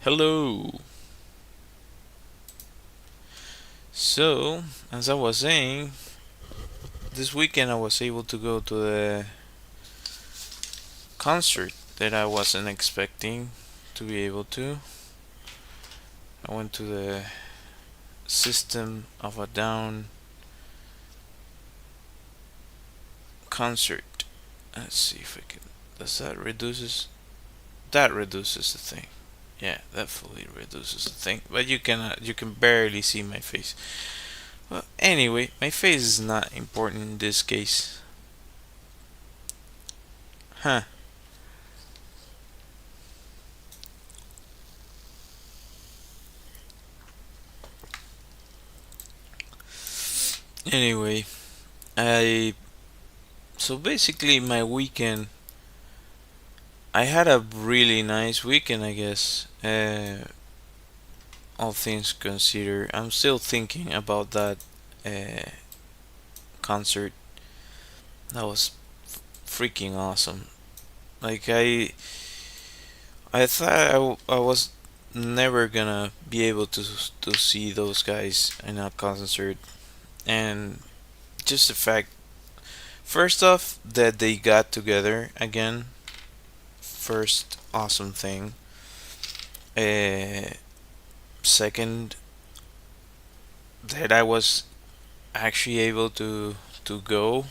Hello. So, as I was saying, this weekend I was able to go to the concert that I wasn't expecting to be able to. I went to the System of a Down concert. Let's see if I can. Does that reduces? That reduces the thing. Yeah, that fully reduces the thing. But you can barely see my face. Well, anyway, my face is not important in this case. Huh. Anyway, I so basically my weekend I had a really nice weekend, I guess. All things considered, I'm still thinking about that uh, concert. That was freaking awesome. Like I thought I was never gonna be able to see those guys in a concert, and just the fact, first off, that they got together again. First awesome thing. Uh, Second, that I was actually able to go.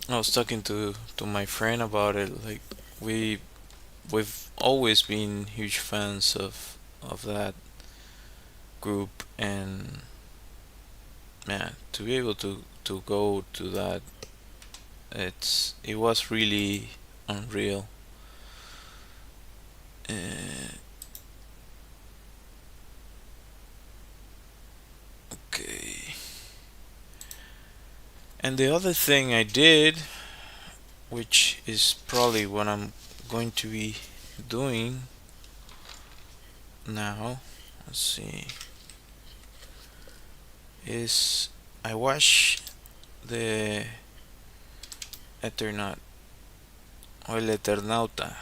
I was talking to my friend about it. Like we we've always been huge fans of that group, and man, to be able to go to that, it was really unreal. Uh, okay. And the other thing I did, which is probably what I'm going to be doing now, let's see, is I watched the Eternaut o El Eternauta,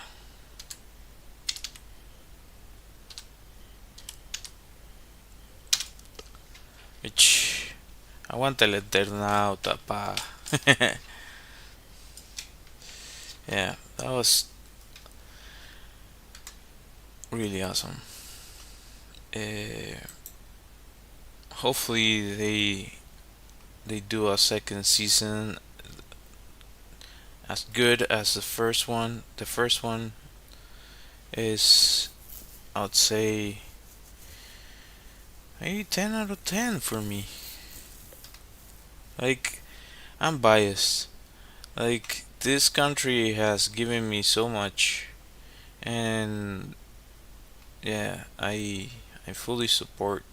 which I want El Eternauta, pa. Yeah, that was really awesome. Uh, Hopefully they do a second season as good as the first one. The first one is, I'd say, maybe 10 out of 10 for me. Like, I'm biased. Like, this country has given me so much, and yeah, I fully support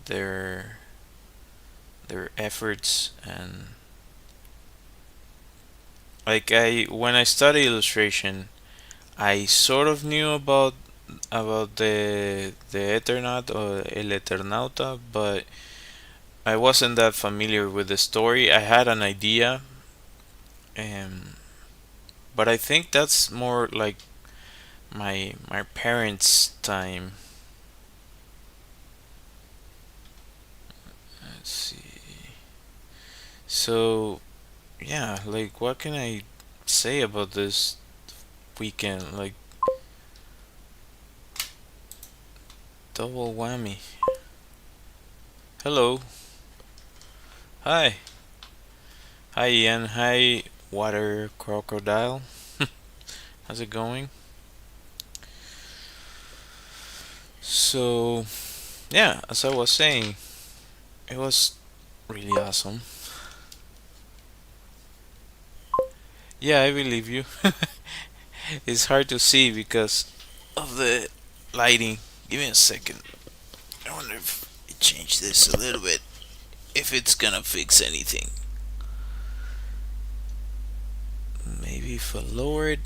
their their efforts. And like, I when I studied illustration, I sort of knew about the Eternaut or El Eternauta, but I wasn't that familiar with the story. I had an idea, um, but I think that's more like my parents' time. Let's see. So yeah, like what can I say about this weekend? Like double whammy. Hello. Hi. Hi Ian. Hi Water Crocodile. How's it going? So yeah, as I was saying, it was really awesome. Yeah, I believe you. It's hard to see because of the lighting. Give me a second. I wonder if I change this a little bit. If it's gonna fix anything. Maybe if I lower it.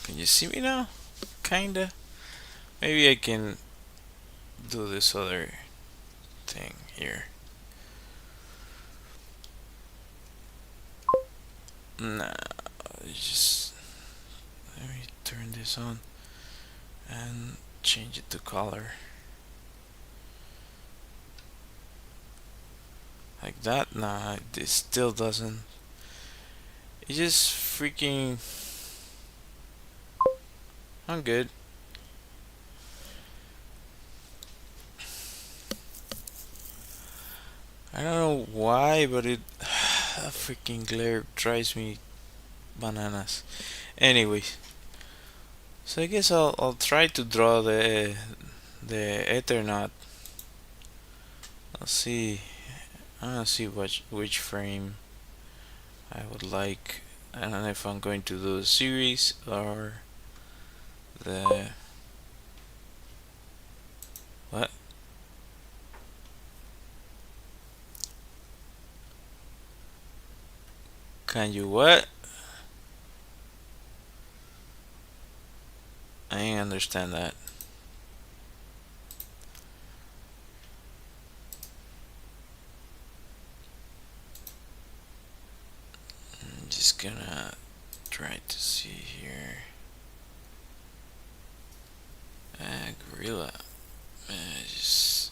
Can you see me now? Kinda. Maybe I can do this other thing here. Nah, just let me turn this on and change it to color. Like that? Nah, this still doesn't. It just freaking. I'm good. I don't know why, but it. A freaking glare drives me bananas. Anyways, so I guess I'll try to draw the Ethernet. I'll see. I'm gonna see which frame I would like. I don't know if I'm going to do a series or the what? Can you what? I ain't understand that. I'm just gonna try to see here. Gorilla. Just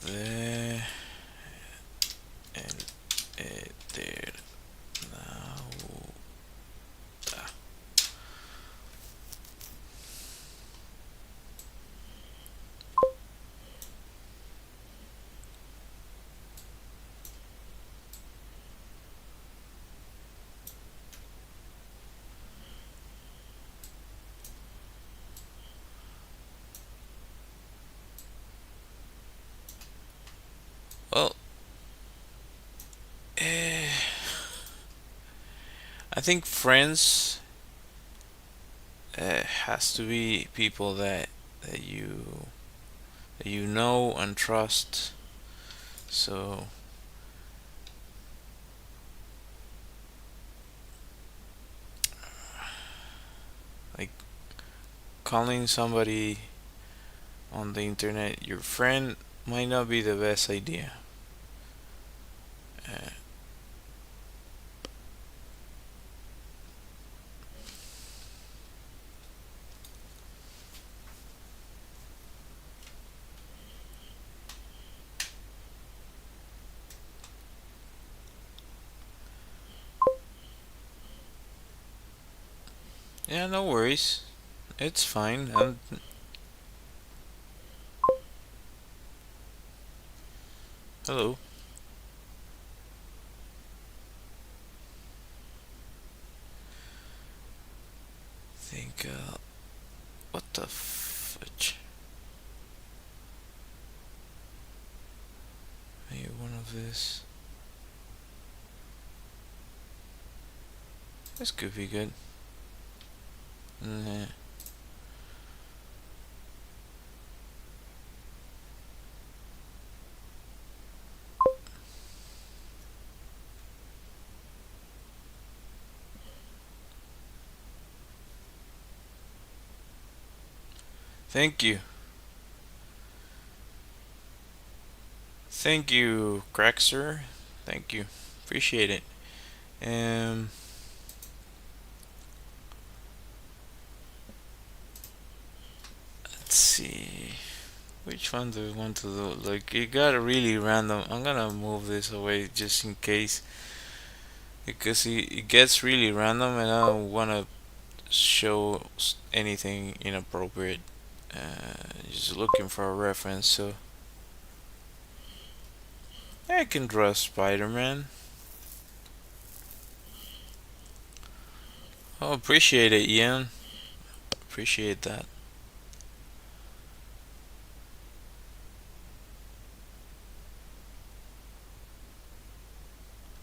the there now. Well, eh, I think friends has to be people that you know and trust. So like calling somebody on the internet your friend might not be the best idea. Uh, yeah, no worries. It's fine. Hello. Think. What the fudge? Maybe one of this. This could be good. Nah. Thank you. Thank you, Crackster. Thank you. Appreciate it. Um, let's see. Which one do we want to do? Like, it got really random. I'm gonna move this away just in case. Because it gets really random and I don't wanna show anything inappropriate. Just looking for a reference, so I can draw Spider-Man. Oh, appreciate it, Ian. Appreciate that.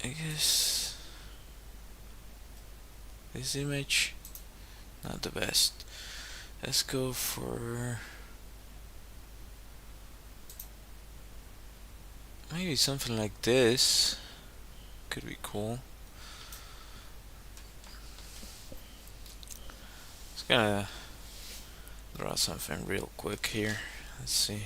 I guess this image not the best. Let's go for maybe something like this. Could be cool. Just gonna draw something real quick here. Let's see.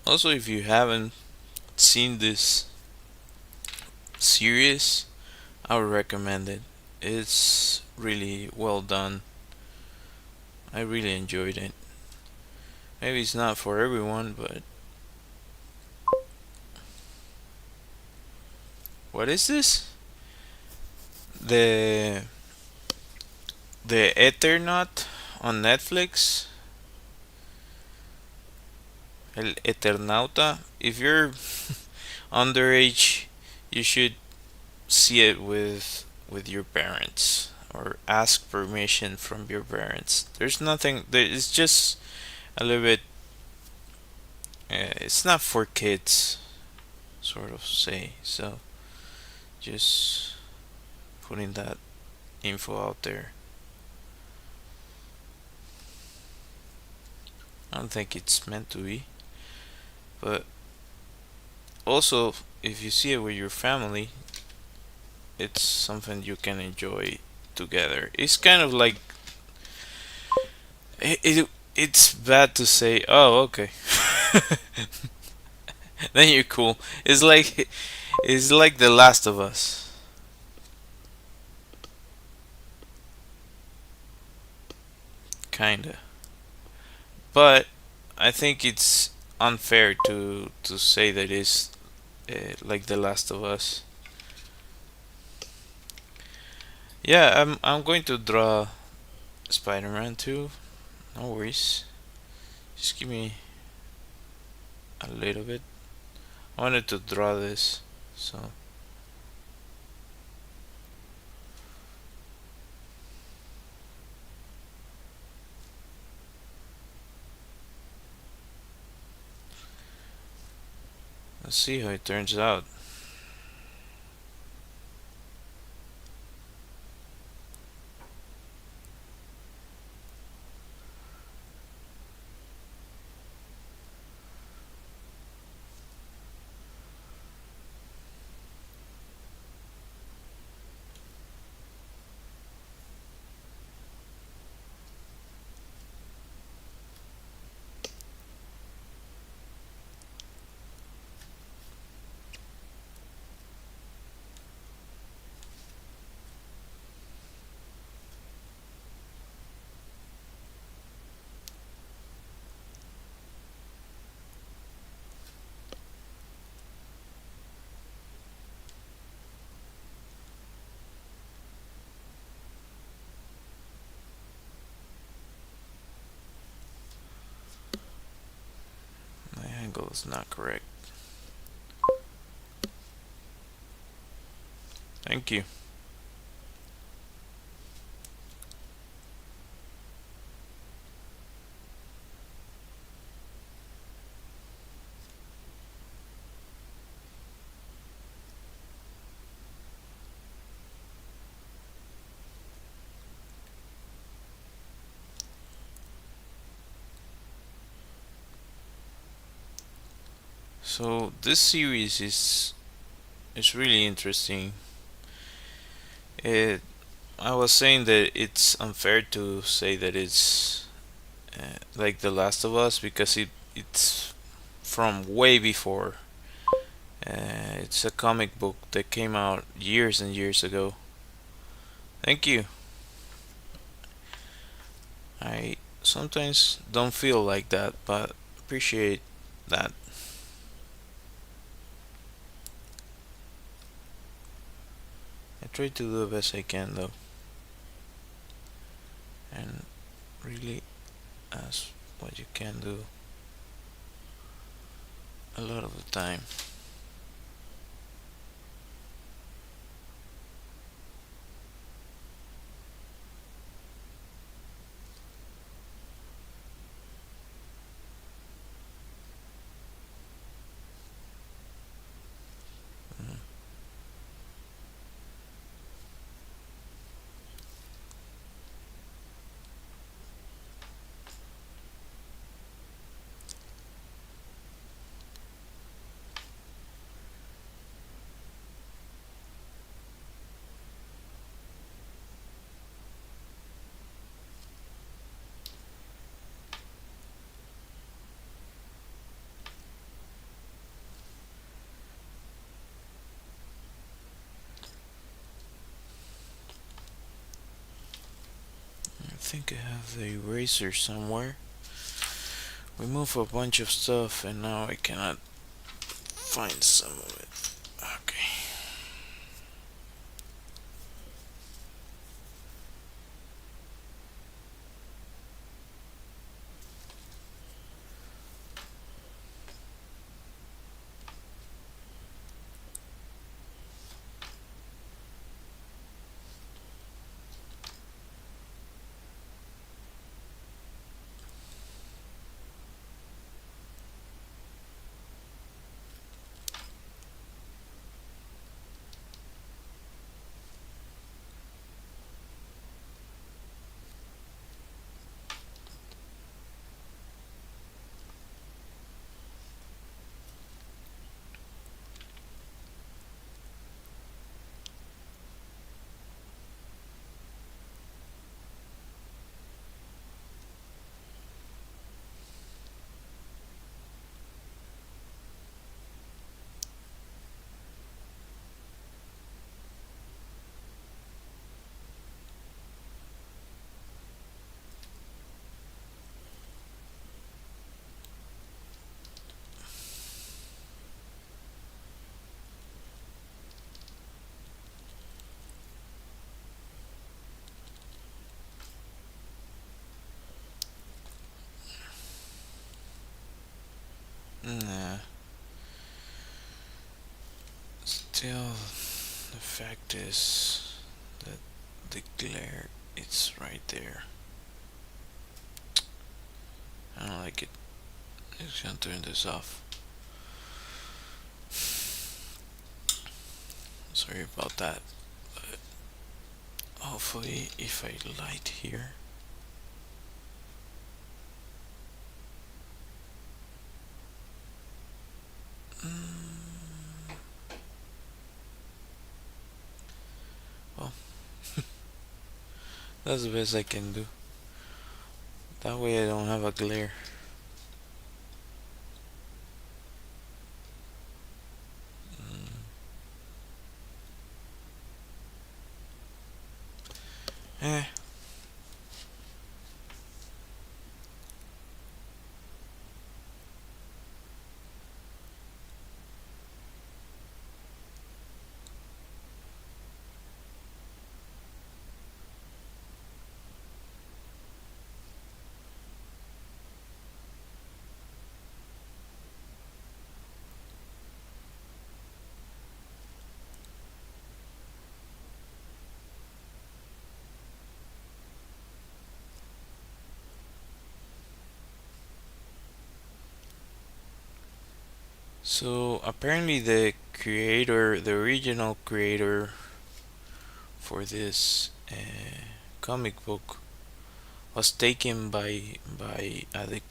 Also, if you haven't seen this series, I would recommend it. It's really well done. I really enjoyed it. Maybe it's not for everyone, but what is this? The the Eternaut on Netflix. El Eternauta. If you're underage, you should see it with your parents or ask permission from your parents. There's nothing. It's just a little bit. It's not for kids, sort of say. So just putting that info out there. I don't think it's meant to be, but also if you see it with your family, it's something you can enjoy together. It's kind of like it's bad to say, "Oh, okay." Then you're cool. It's like The Last of Us. Kinda. But I think it's unfair to say that it's like The Last of Us. Yeah, I'm going to draw Spider-Man too. No worries. Just give me a little bit. I wanted to draw this, so let's see how it turns out. My angle is not correct. Thank you. So this series is really interesting. It I was saying that it's unfair to say that it's like The Last of Us because it's from way before. It's a comic book that came out years and years ago. Thank you. I sometimes don't feel like that, but appreciate that. I try to do the best I can though, and really, as what you can do a lot of the time. Mhm. think I have the eraser somewhere. We move a bunch of stuff and now I cannot find some of it. Okay. Nah. Still, the fact is that the glare, it's right there. I don't like it. I'm just gonna turn this off. Sorry about that. But hopefully, if I light here. Well, that's the best I can do. That way I don't have a glare. Eh. So apparently the original creator for this comic book was taken by a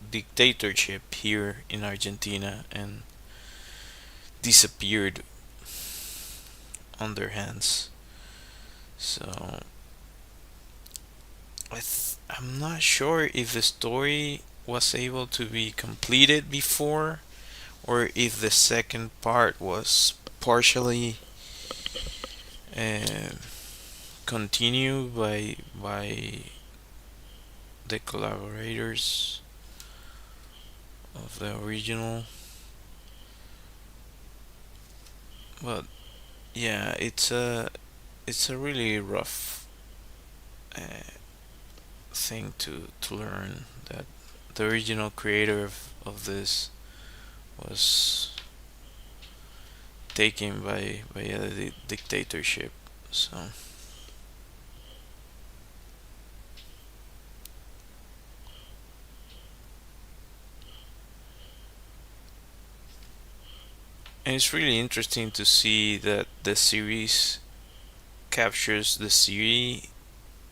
dictatorship here in Argentina and disappeared on their hands. So I'm not sure if the story was able to be completed before or if the second part was partially uh, continued by the collaborators of the original. But yeah, it's a really rough thing to learn that the original creator of this was taken by a dictatorship. So and it's really interesting to see that the series captures the city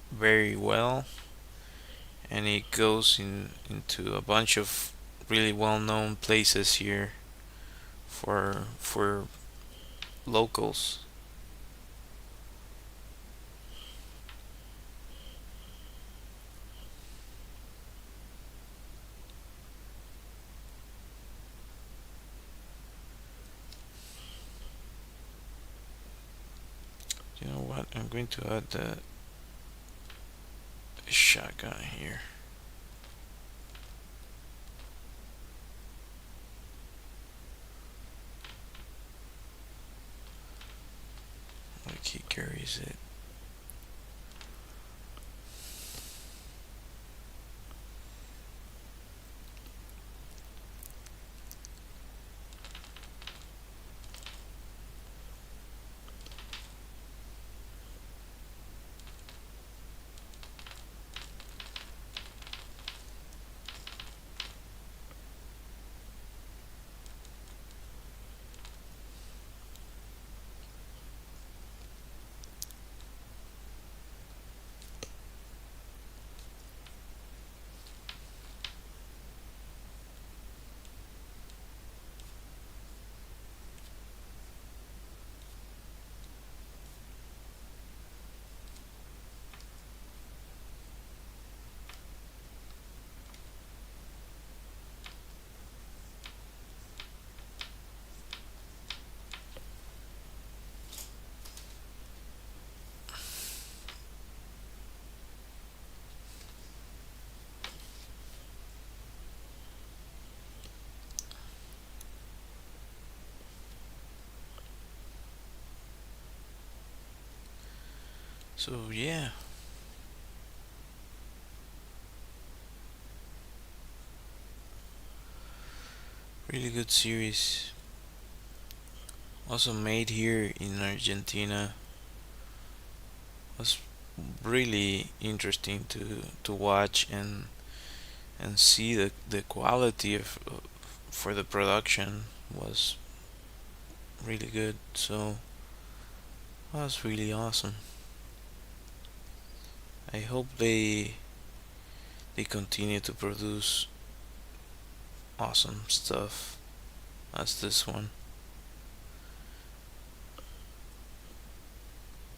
very well, and it goes into a bunch of really well-known places here for locals. You know what? I'm going to add the shotgun here. Like he carries it. So yeah, really good series. Also made here in Argentina. Was really interesting to watch and see the quality of for the production was really good. So that was really awesome. I hope they continue to produce awesome stuff as this one.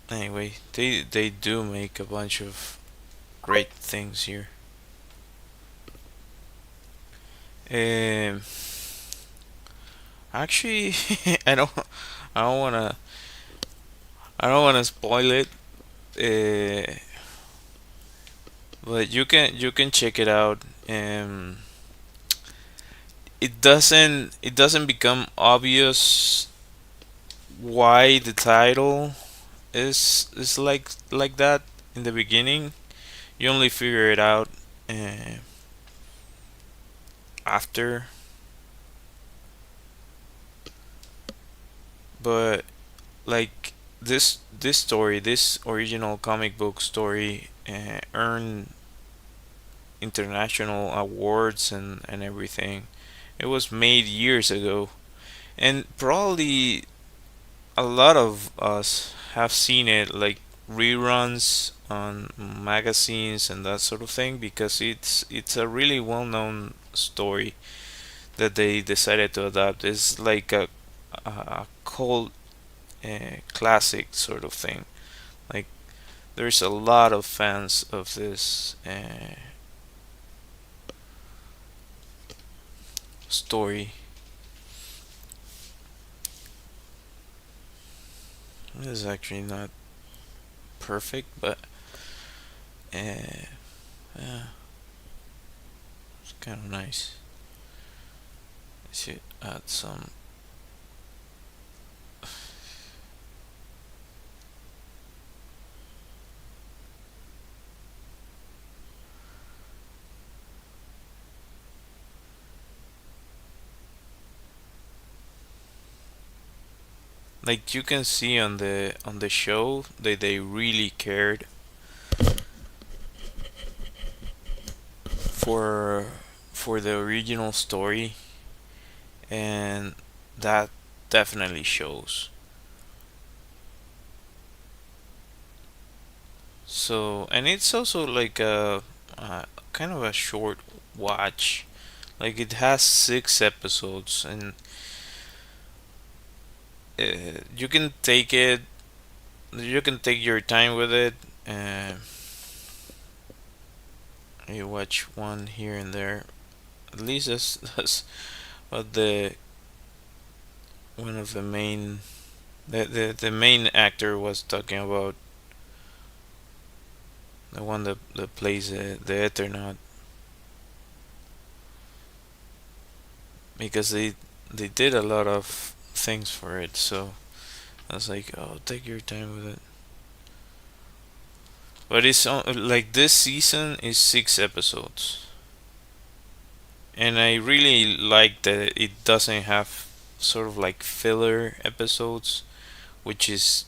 Anyway, they do make a bunch of great things here. Um, actually, I don't I don't wanna I don't wanna spoil it. Uh, but you can check it out. It doesn't become obvious why the title is like that in the beginning. You only figure it out uh, after. But like this story, this original comic book story, earned international awards and everything. It was made years ago, and probably a lot of us have seen it like reruns on magazines and that sort of thing because it's a really well-known story that they decided to adapt. It's like a cult classic sort of thing. Like there's a lot of fans of this story. It is actually not perfect, but uh, yeah, it's kind of nice. I should add some. Like you can see on the show that they really cared for for the original story, and that definitely shows. So, and it's also like a kind of a short watch. Like it has 6 episodes, and you can take it. You can take your time with it. Uh, you watch one here and there. At least that's what the one of the main the main actor was talking about the one that plays the Eternaut, because they did a lot of things for it. So I was like, oh, take your time with it. But it's like this season is 6 episodes, and I really like that it doesn't have sort of like filler episodes, which is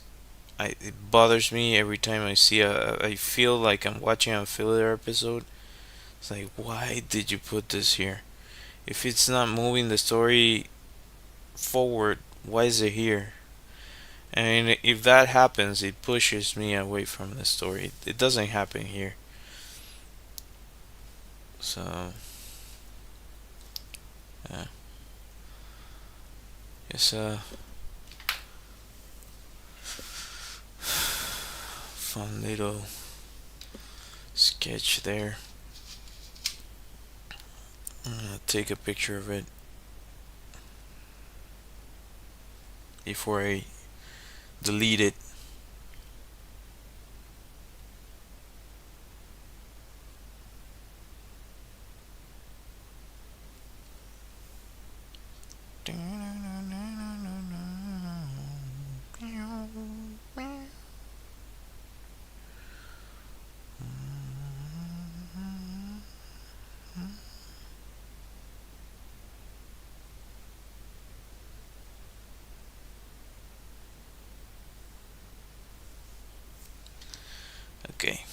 it bothers me every time I see I feel like I'm watching a filler episode. It's like, why did you put this here? If it's not moving the story forward, why is it here? And if that happens, it pushes me away from the story. It doesn't happen here. So, yeah. It's a fun little sketch there. I'm gonna take a picture of it before I delete it. Okay.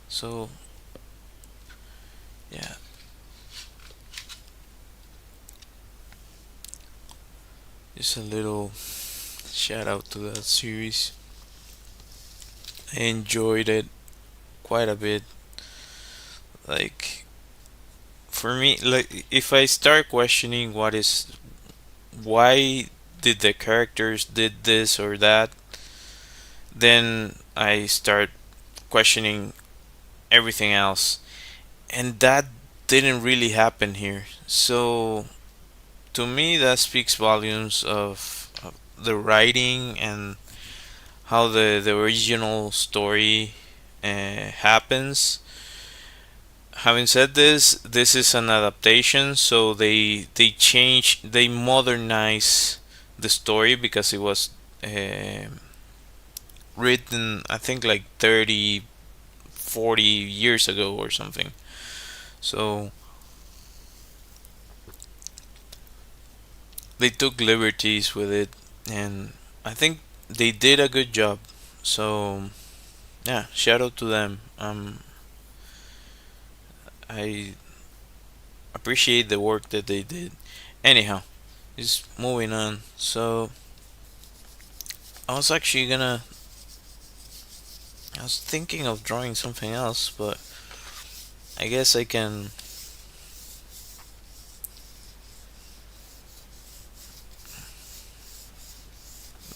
So, yeah. Just a little shout out to that series. I enjoyed it quite a bit. Like, for me, like, if I start questioning why did the characters did this or that, then I start questioning everything else. And that didn't really happen here. So, to me, that speaks volumes of the writing and how the original story happens. Having said this, this is an adaptation, so they modernize the story because it was uh, written, I think, like 30, 40 years ago or something. So they took liberties with it, and I think they did a good job. So yeah, shout out to them. I appreciate the work that they did. Anyhow, just moving on. So I was actually gonna. I was thinking of drawing something else, but I guess I can,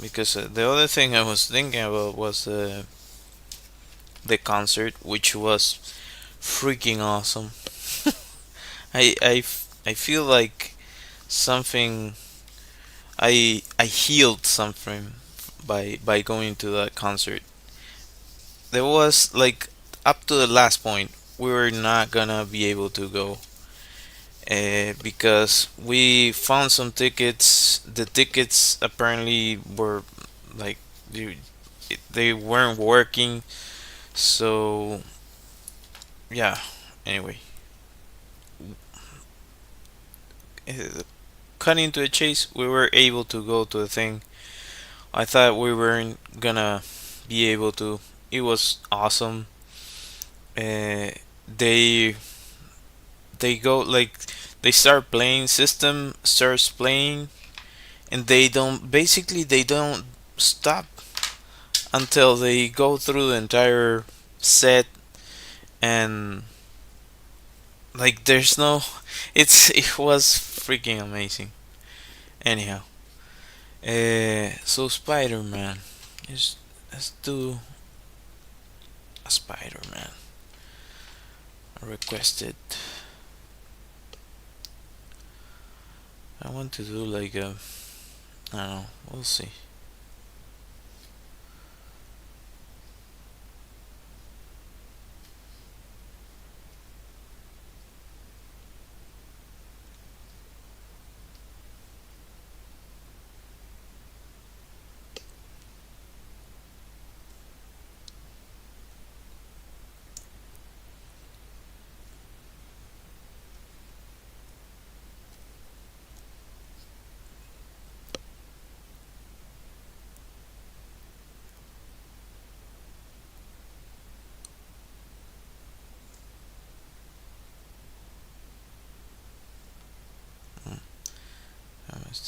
because the other thing I was thinking about was the concert, which was freaking awesome. I feel like something. I healed something by going to that concert. There was like up to the last point we were not gonna be able to go because we found some tickets. The tickets apparently were like they, they weren't working. So yeah. Anyway, uh, cutting to the chase, we were able to go to the thing. I thought we weren't gonna be able to. It was awesome. Uh, they they go like they start playing. System starts playing, and they don't stop until they go through the entire set, and like there's no. It was freaking amazing. Anyhow, so Spider Man. Let's do a Spider Man. Requested. I want to do like a. I don't know. We'll see.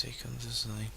take on this line.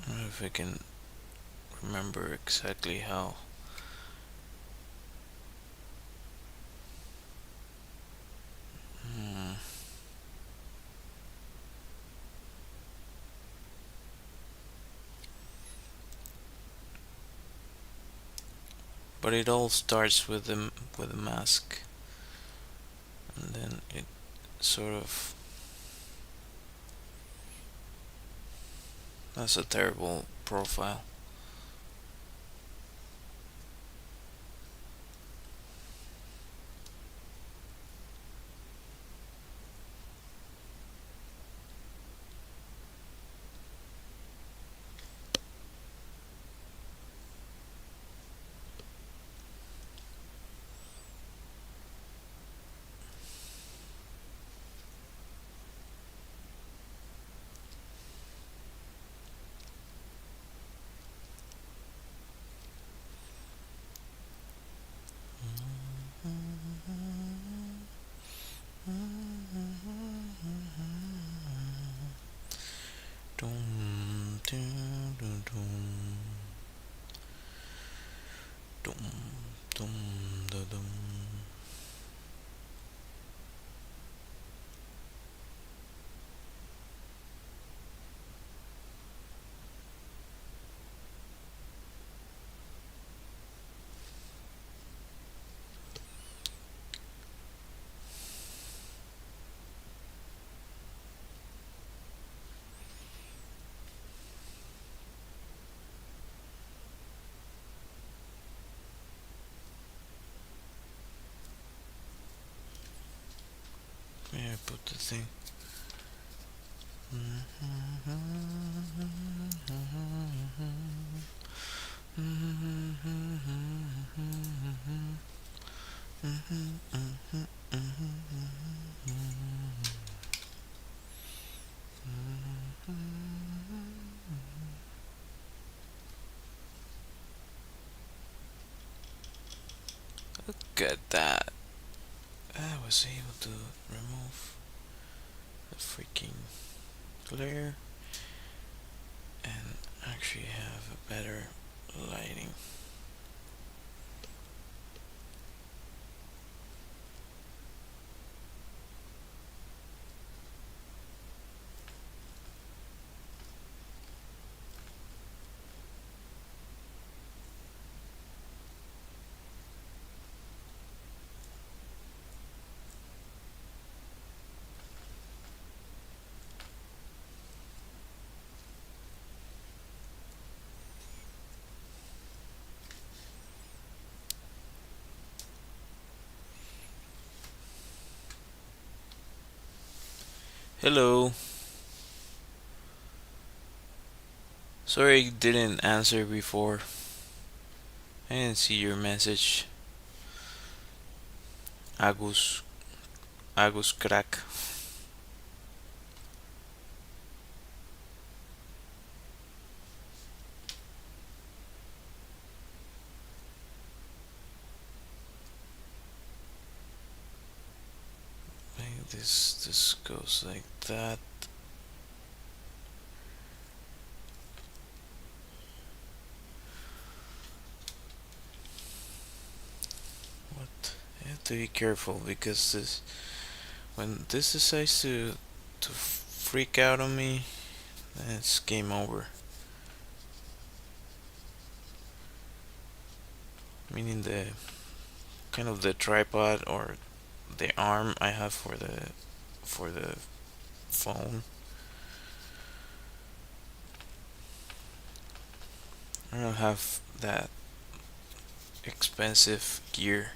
I don't know if I can remember exactly how. Hmm. But it all starts with the mask, and then it sort of. That's a terrible profile. Dum, dum, dum, dum, dum, dum, dum, dum. Where I put the thing? Look at that. I was able to remove the freaking glare and actually have a better lighting. Hello. Sorry I didn't answer before. I didn't see your message. Agus. Agus crack. Maybe this goes like that. What? I have to be careful because this when this decides to freak out on me, then it's game over. Meaning the kind of the tripod or the arm I have for the phone. I don't have that expensive gear.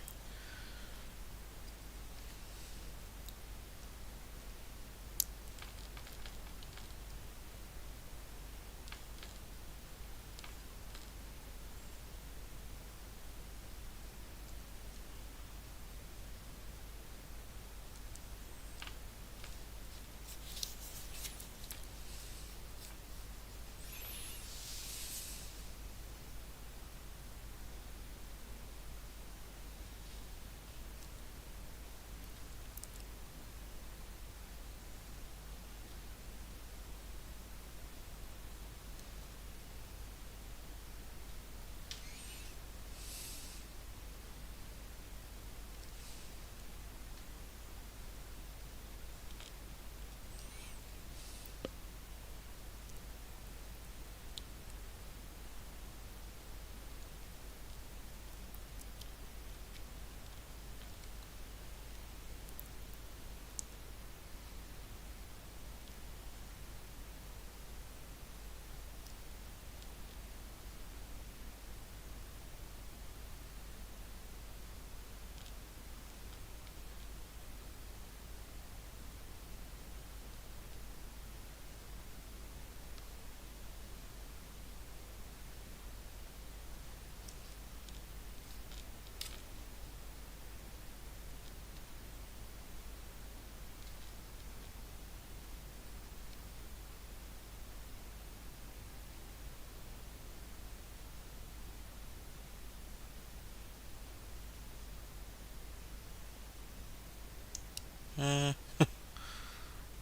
Eh,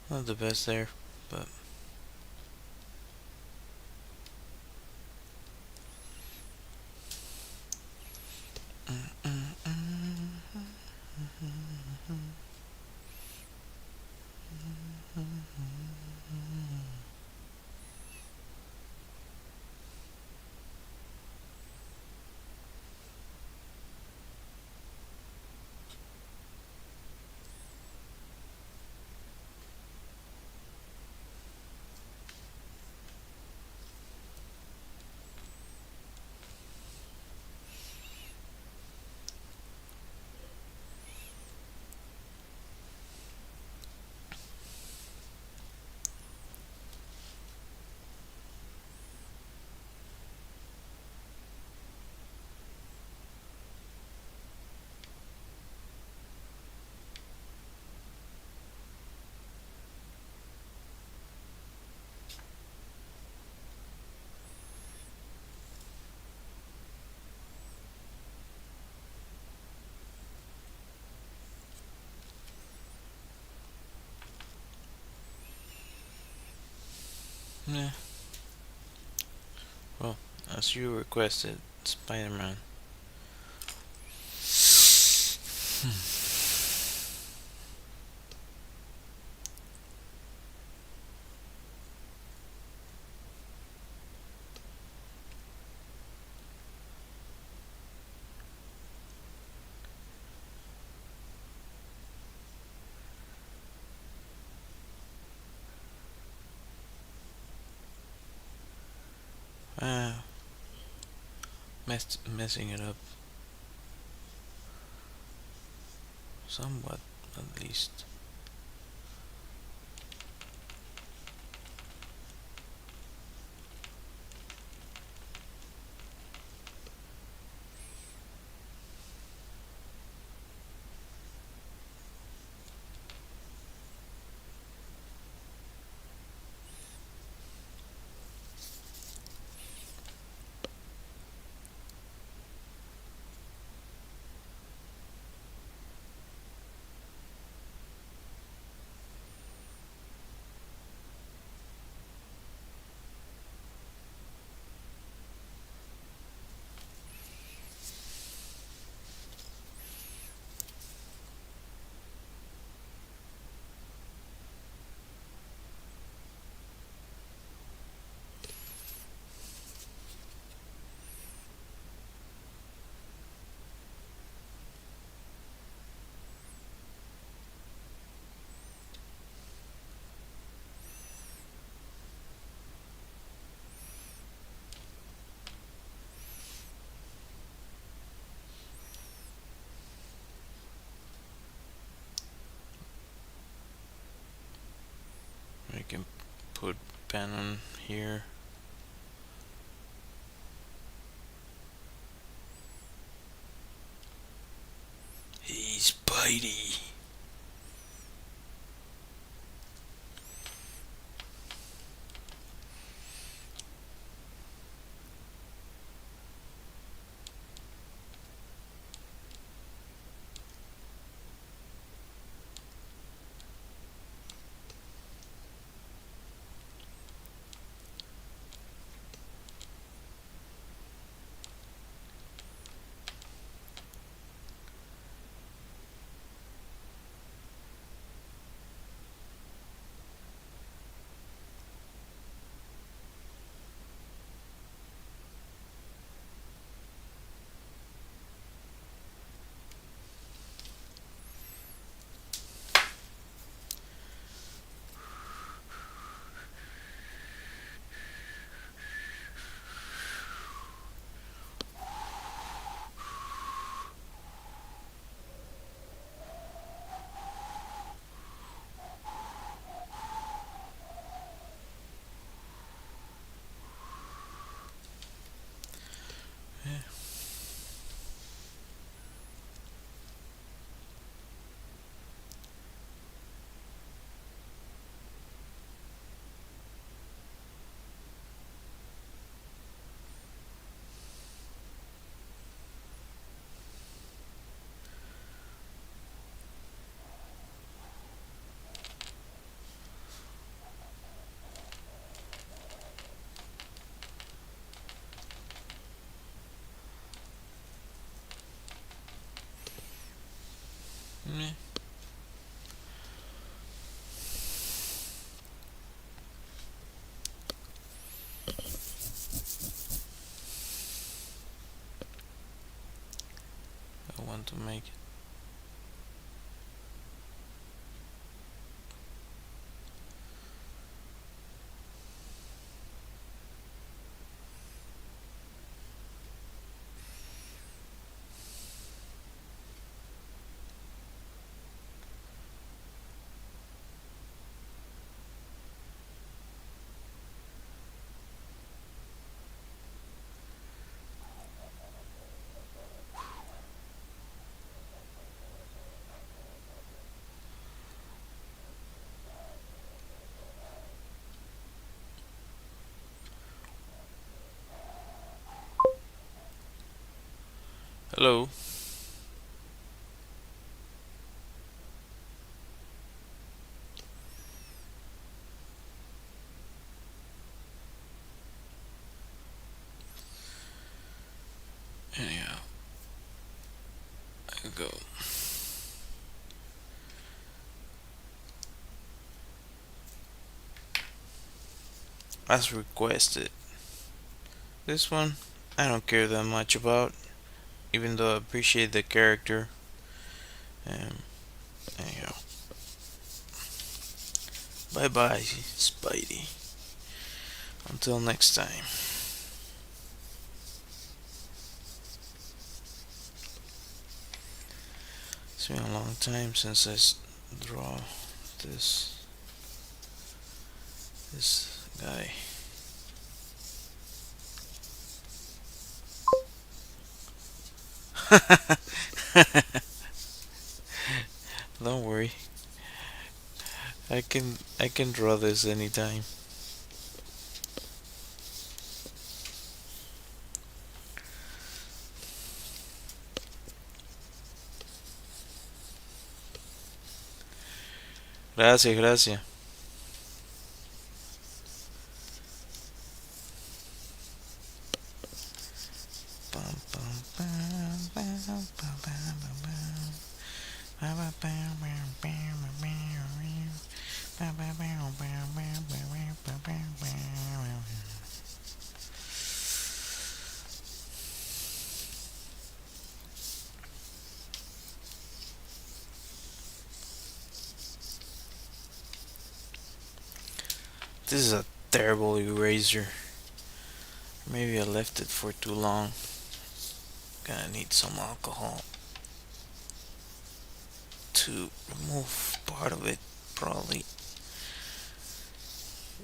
not the best there, but yeah. Well, as you requested, Spider-Man. Ah, messing it up somewhat, at least. pen on here. Hey, Spidey. Meh. I want to make it. Hello. Anyhow, I go. As requested. This one, I don't care that much about, even though I appreciate the character. Anyhow, bye bye, Spidey. Until next time. It's been a long time since I draw this guy. Don't worry. I can draw this anytime. Gracias, gracias. This is a terrible eraser. Maybe I left it for too long. Gonna need some alcohol to remove part of it, probably.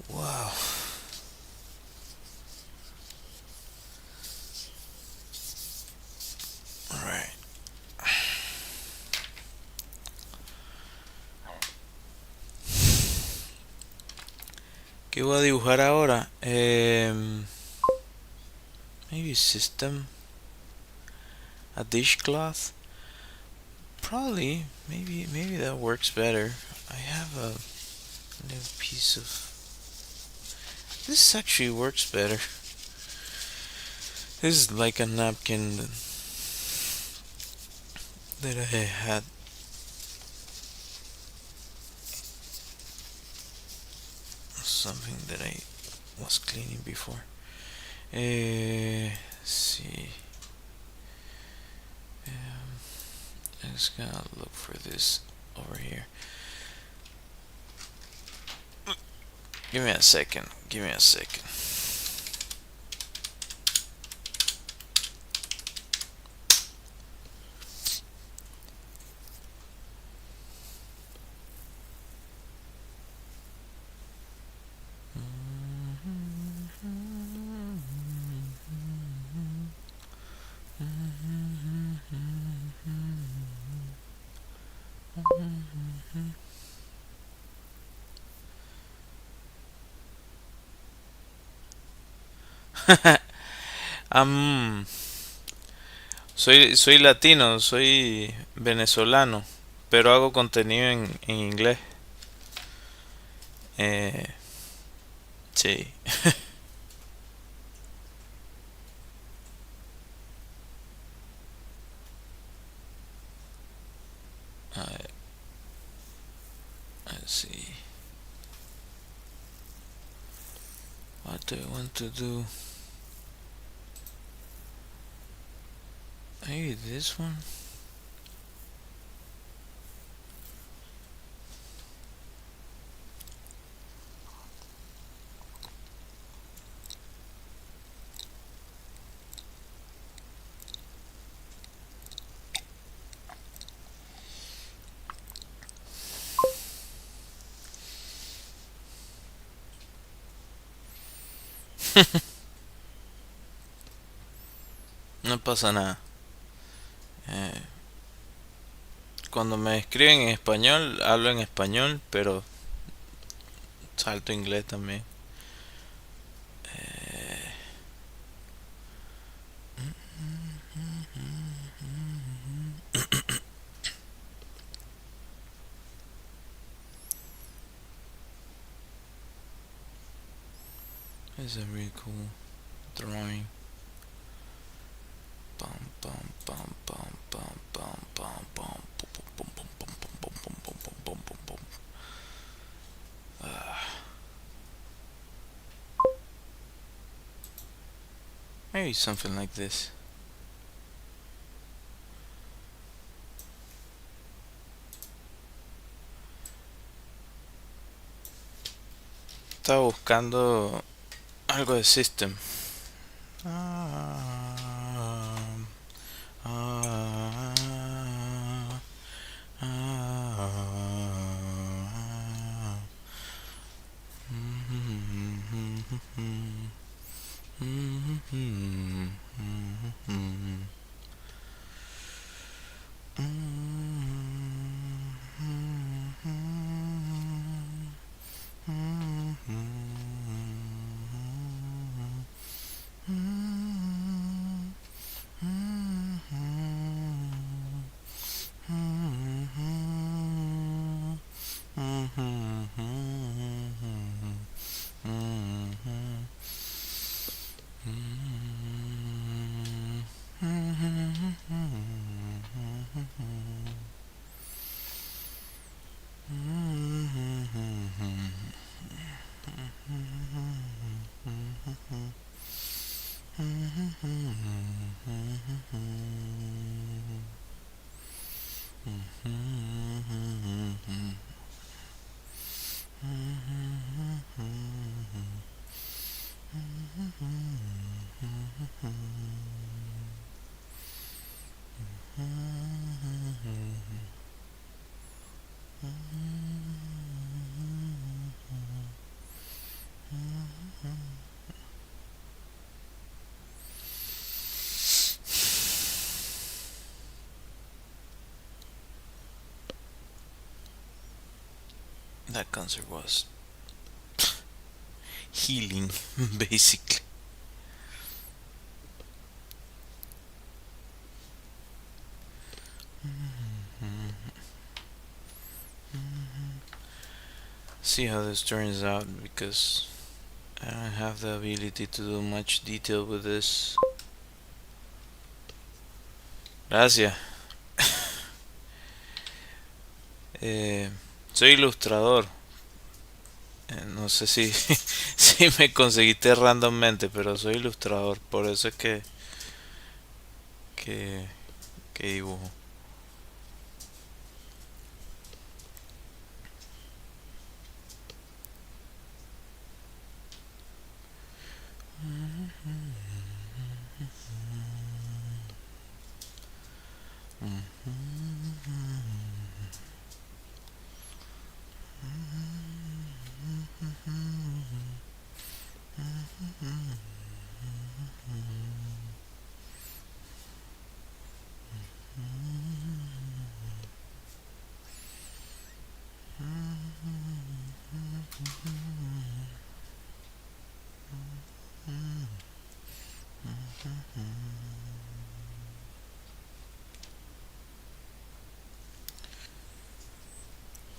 Wow. ¿Qué voy a dibujar ahora? Maybe system. A dishcloth. Probably. Maybe that works better. I have a little piece of. This actually works better. This is like a napkin that I had something that I was cleaning before. See. I'm just gonna look for this over here. Give me a second. Give me a second. um, soy latino, soy venezolano, pero hago contenido en inglés. Eh, sí. I, let's see. What do I want to do? Maybe this one? No pasa nada. Eh, Cuando me escriben en español, hablo en español, pero salto inglés también. Eh, it's a really cool drawing. Bum, bum, bum, bum, bum, bum, bum, bum, bum, bum, bum, bum, bum, bum, bum, bum, bum, bum, bum. Maybe something like this. Estaba buscando algo de system. Ah, ah, ah, That concert was healing, basically. See how this turns out because I don't have the ability to do much detail with this. Gracias. Eh, Soy ilustrador. No sé si, si me conseguiste randommente, pero soy ilustrador. Por eso es que, que dibujo.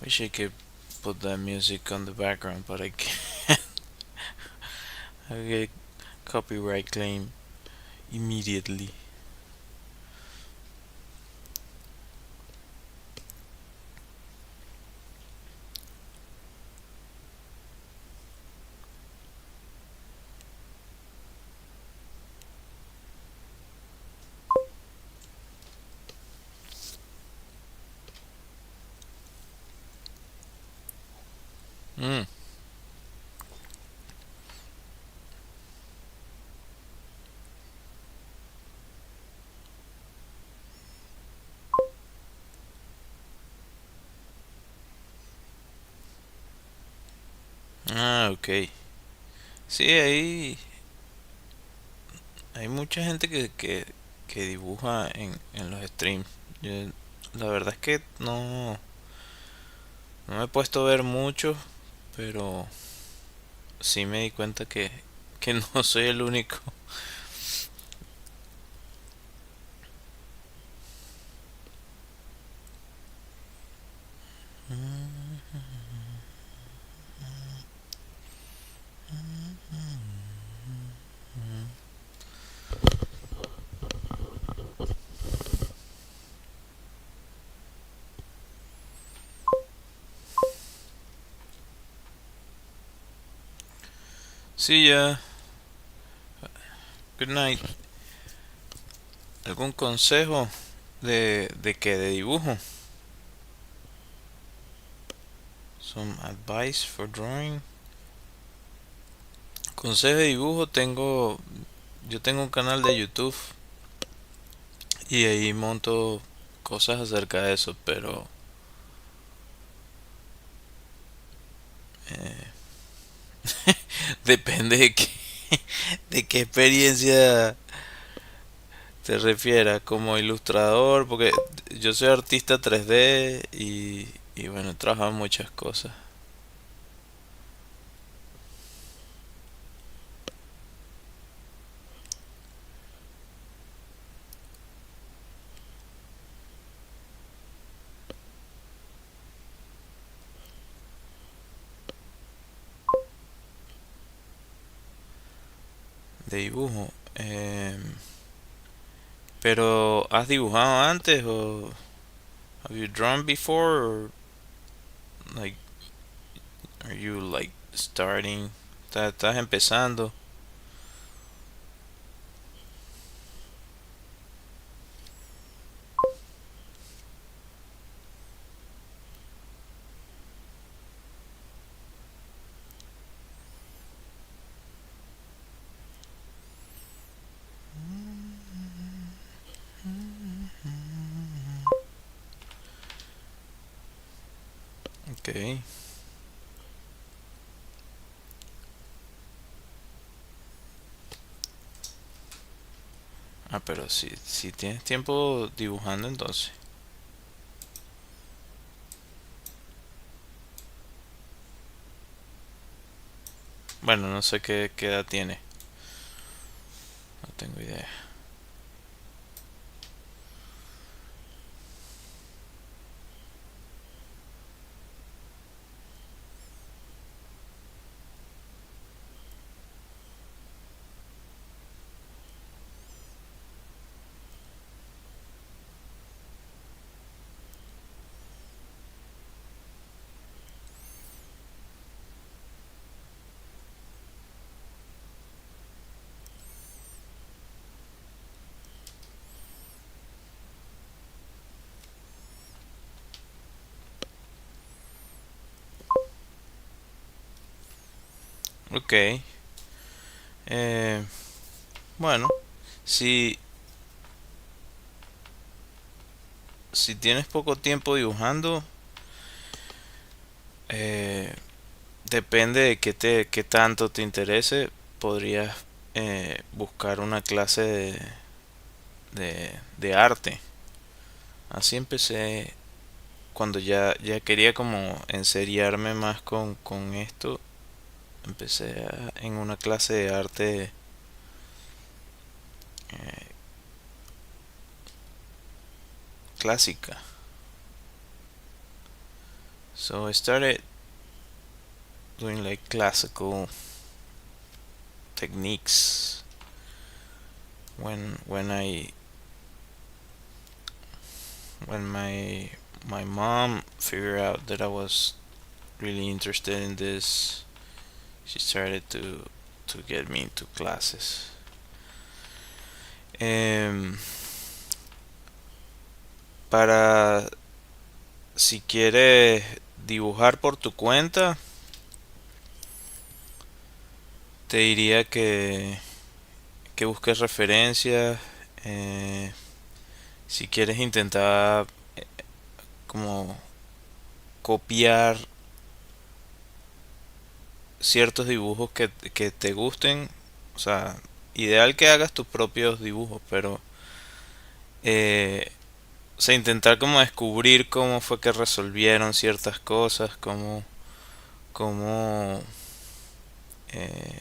Wish I could put that music on the background, but I can't. I get copyright claim immediately. Mm. Ah, ok. Sí, hay mucha gente que dibuja en los streams. Yo, la verdad es que no me he puesto a ver mucho, pero sí me di cuenta que no soy el único. Sí, ya. Good night. ¿Algún consejo de qué? ¿De dibujo? Some advice for drawing. Consejo de dibujo tengo. Yo tengo un canal de YouTube y ahí monto cosas acerca de eso, pero eh, depende de qué experiencia te refieras como ilustrador, porque yo soy artista 3D y bueno, he trabajado en muchas cosas. De dibujo. Pero ¿has dibujado antes o have you drawn before or like are you like starting? ¿Estás empezando? Ok. Ah, pero si tienes tiempo dibujando entonces. Bueno, no sé qué edad tiene. No tengo idea. Ok. Eh, bueno, si, si tienes poco tiempo dibujando, eh, depende de qué tanto te interese, podrías buscar una clase de arte. Así empecé cuando ya quería como enseriarme más con esto. Empecé en una clase de arte eh, clásica. So I started doing like classical techniques when I when my mom figured out that I was really interested in this. She started to get me into classes. Em, para si quieres dibujar por tu cuenta, te diría que busques referencias. eh, si quieres intentar como copiar ciertos dibujos que te gusten, o sea, ideal que hagas tus propios dibujos, pero eh, o sea, intentar como descubrir cómo fue que resolvieron ciertas cosas, cómo eh,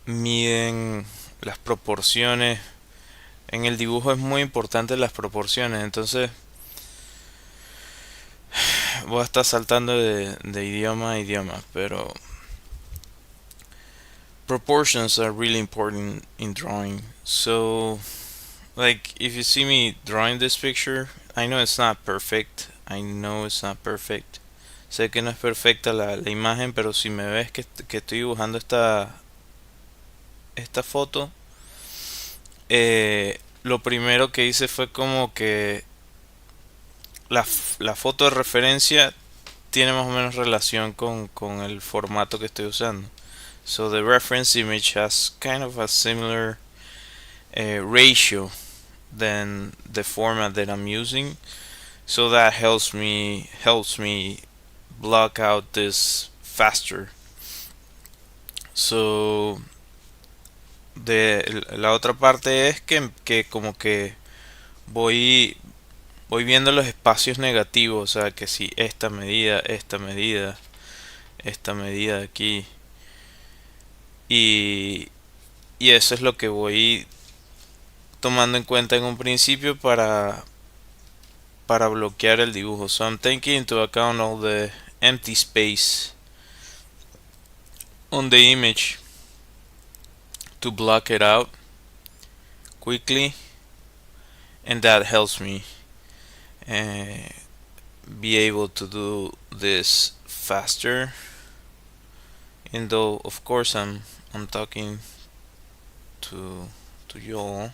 miden las proporciones. En el dibujo es muy importante las proporciones, entonces voy a estar saltando de idioma a idioma, pero proportions are really important in drawing. So, like, if you see me drawing this picture, I know it's not perfect. I know it's not perfect. Sé que no es perfecta la imagen, pero si me ves que estoy dibujando esta foto, lo primero que hice fue como que la foto de referencia tiene más o menos relación con el formato que estoy usando. So the reference image has kind of a similar ratio than the format that I'm using. So that helps me block out this faster. So la otra parte es que como que voy voy viendo los espacios negativos, o sea que si esta medida de aquí y y eso es lo que voy tomando en cuenta en un principio para bloquear el dibujo. So I'm taking into account all the empty space on the image to block it out quickly, and that helps me uh, be able to do this faster. And though of course I'm talking to to you all.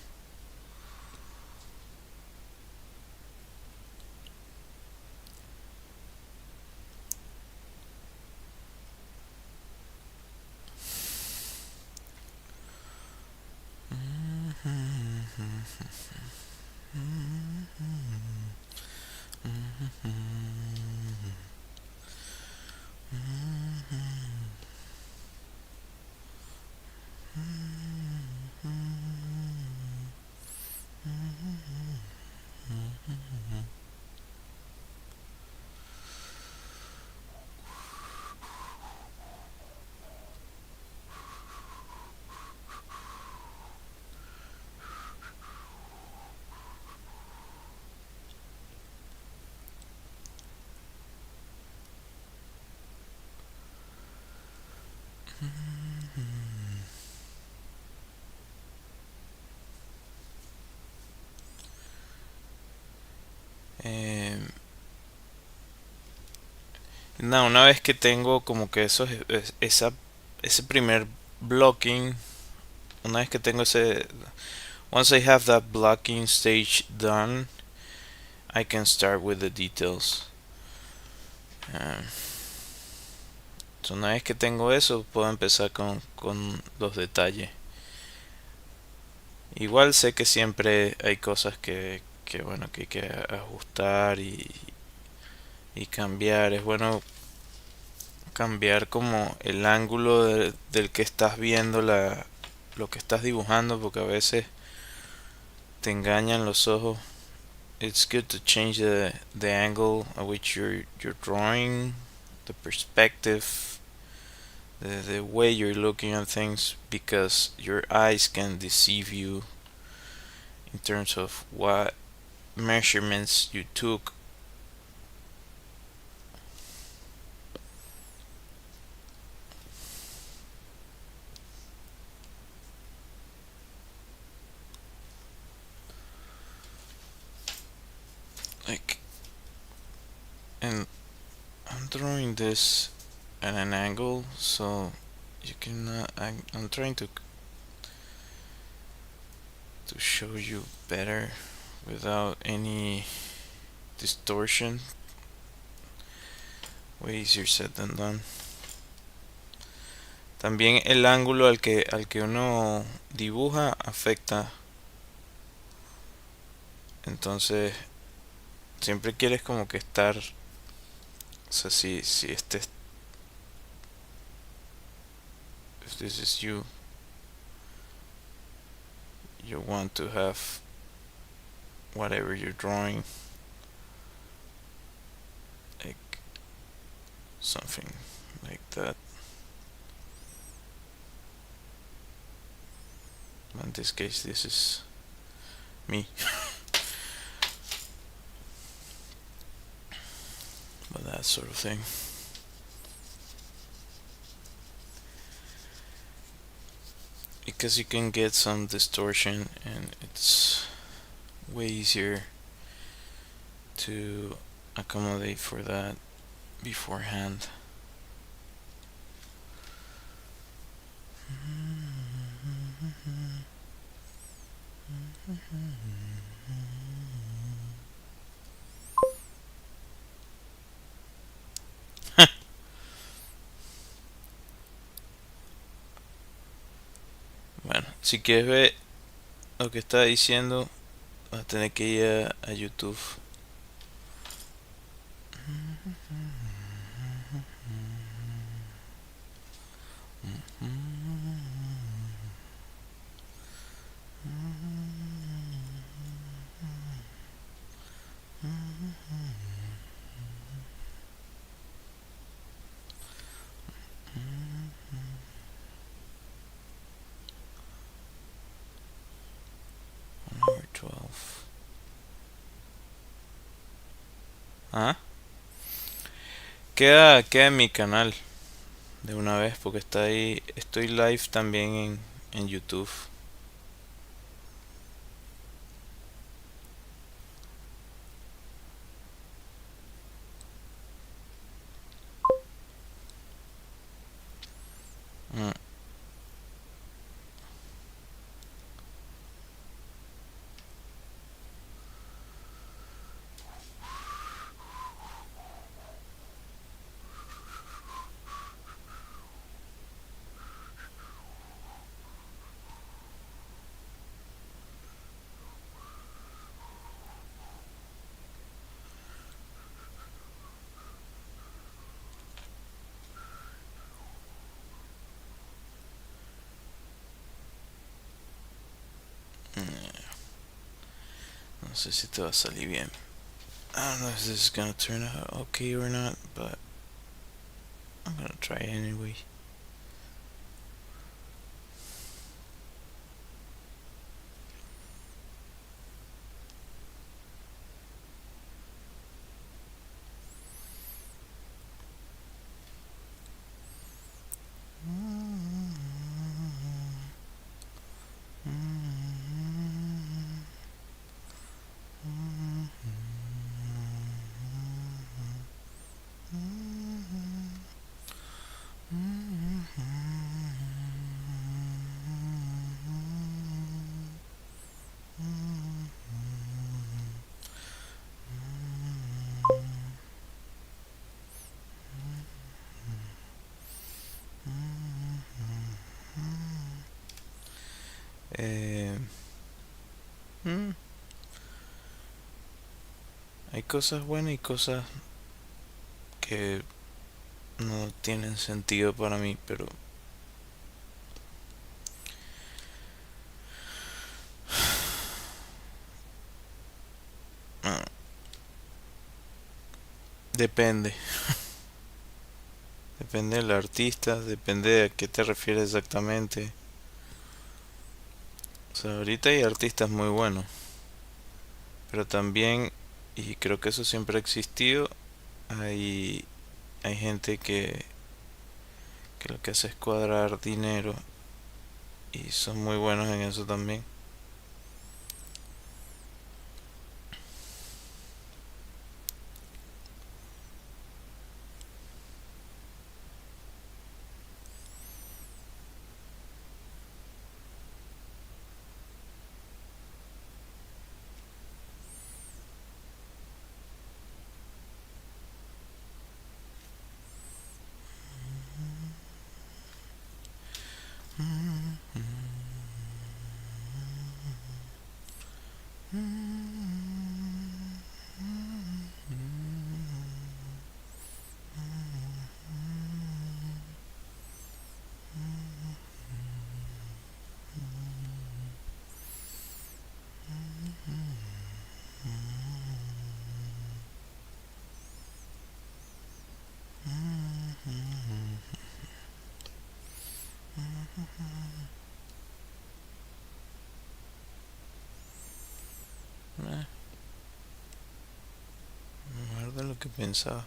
Em, no, una vez que tengo como que ese primer blocking, una vez que tengo ese, once I have that blocking stage done, I can start with the details. Um, so una vez que tengo eso, puedo empezar con los detalles. Igual sé que siempre hay cosas que bueno, que hay que ajustar y cambiar. Es bueno cambiar como el ángulo del que estás viendo lo que estás dibujando, porque a veces te engañan los ojos. It's good to change the angle at which you're drawing, the perspective, the way you're looking at things, because your eyes can deceive you in terms of what measurements you took. Like, and I'm drawing this at an angle, so you can. I'm trying to show you better without any distortion. Way easier said than done. También el ángulo al que uno dibuja afecta. Entonces, siempre quieres como que estar. O sea, si if this is you want to have whatever you're drawing, like something like that. In this case, this is me. But that sort of thing. Because you can get some distortion and it's way easier to accommodate for that beforehand. Bueno, si quieres ver lo que está diciendo, vas a tener que ir a YouTube. Number 12. Ah, queda en mi canal de una vez porque está ahí. Estoy live también en YouTube. Mm. No sé si te va a salir bien. I don't know if this is gonna turn out okay or not, but I'm gonna try anyway. Eh, mm, hay cosas buenas y cosas que no tienen sentido para mí, pero ah, depende. Depende del artista, depende de a qué te refieres exactamente. O sea, ahorita hay artistas muy buenos, pero también, y creo que eso siempre ha existido, hay, hay gente que lo que hace es cuadrar dinero y son muy buenos en eso también. Eh, Mejor de lo que pensaba.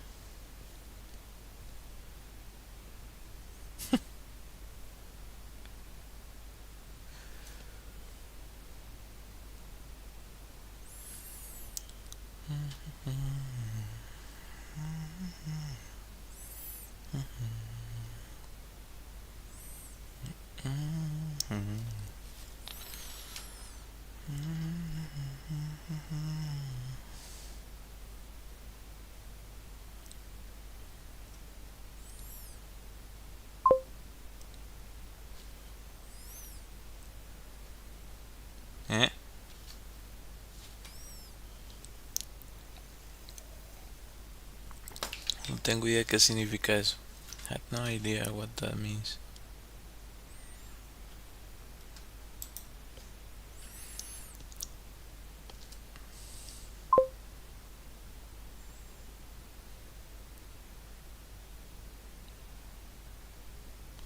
¿Eh? No tengo idea qué significa eso. I have no idea what that means.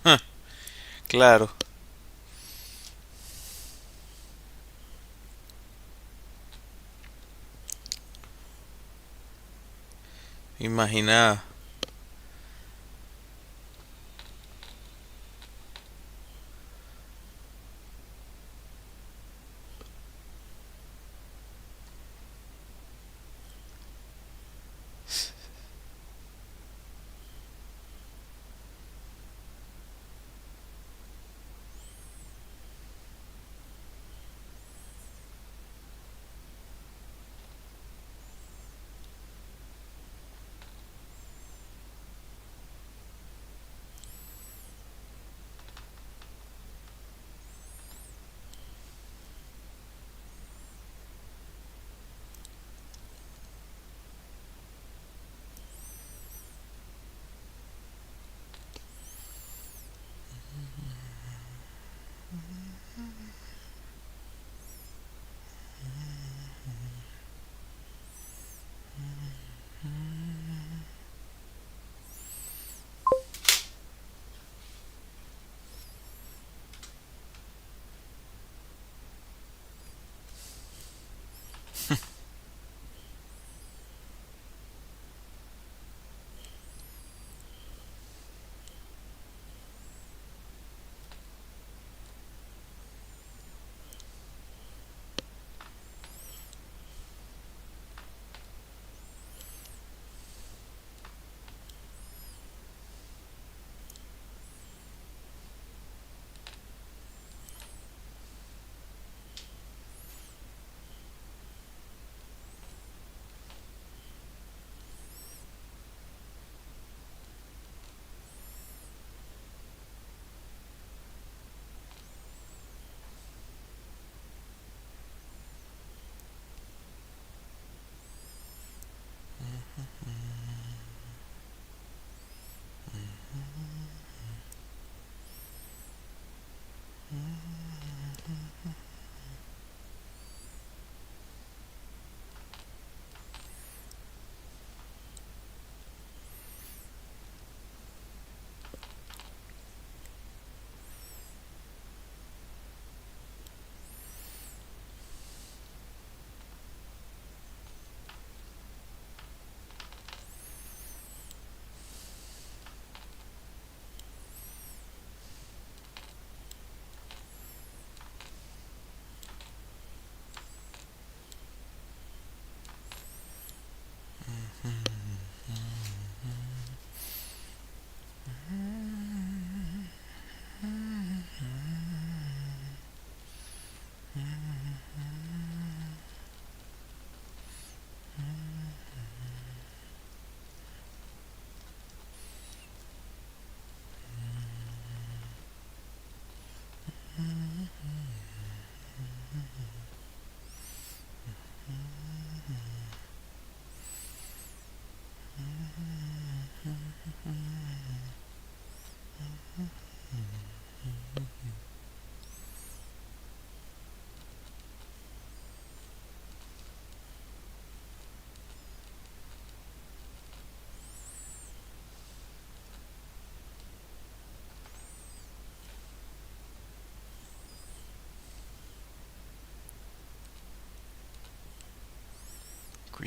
Huh, claro, imagina.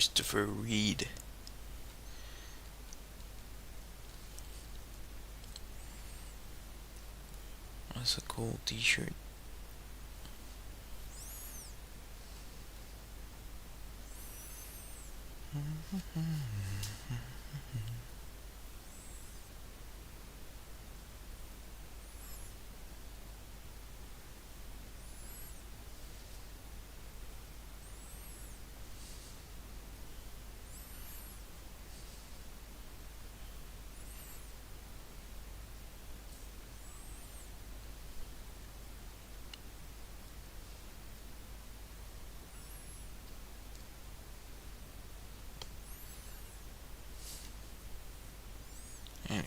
Christopher Reed. That's a cool T-shirt. Anyway.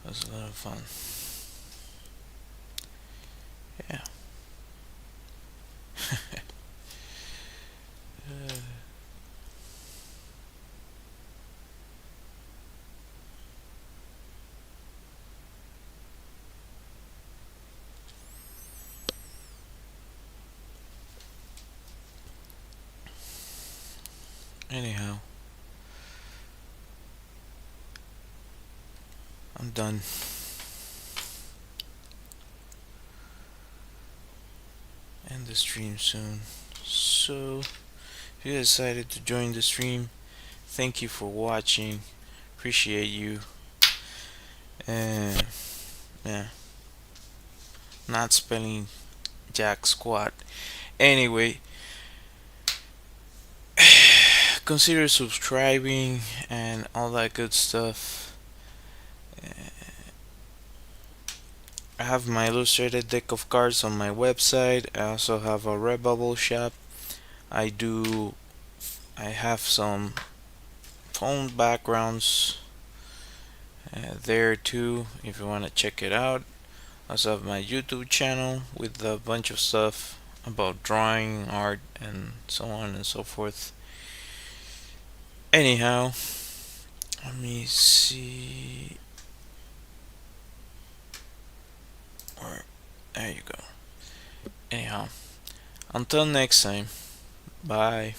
That was a lot of fun. Yeah. Anyhow, I'm done. End the stream soon. So, if you decided to join the stream, thank you for watching. Appreciate you. And yeah, not spelling jack squat. Anyway, consider subscribing and all that good stuff. I have my illustrated deck of cards on my website. I also have a Redbubble shop. I have some phone backgrounds there too if you want to check it out. I also have my YouTube channel with a bunch of stuff about drawing, art, and so on and so forth. Anyhow, let me see. Or there you go. Anyhow, until next time. Bye.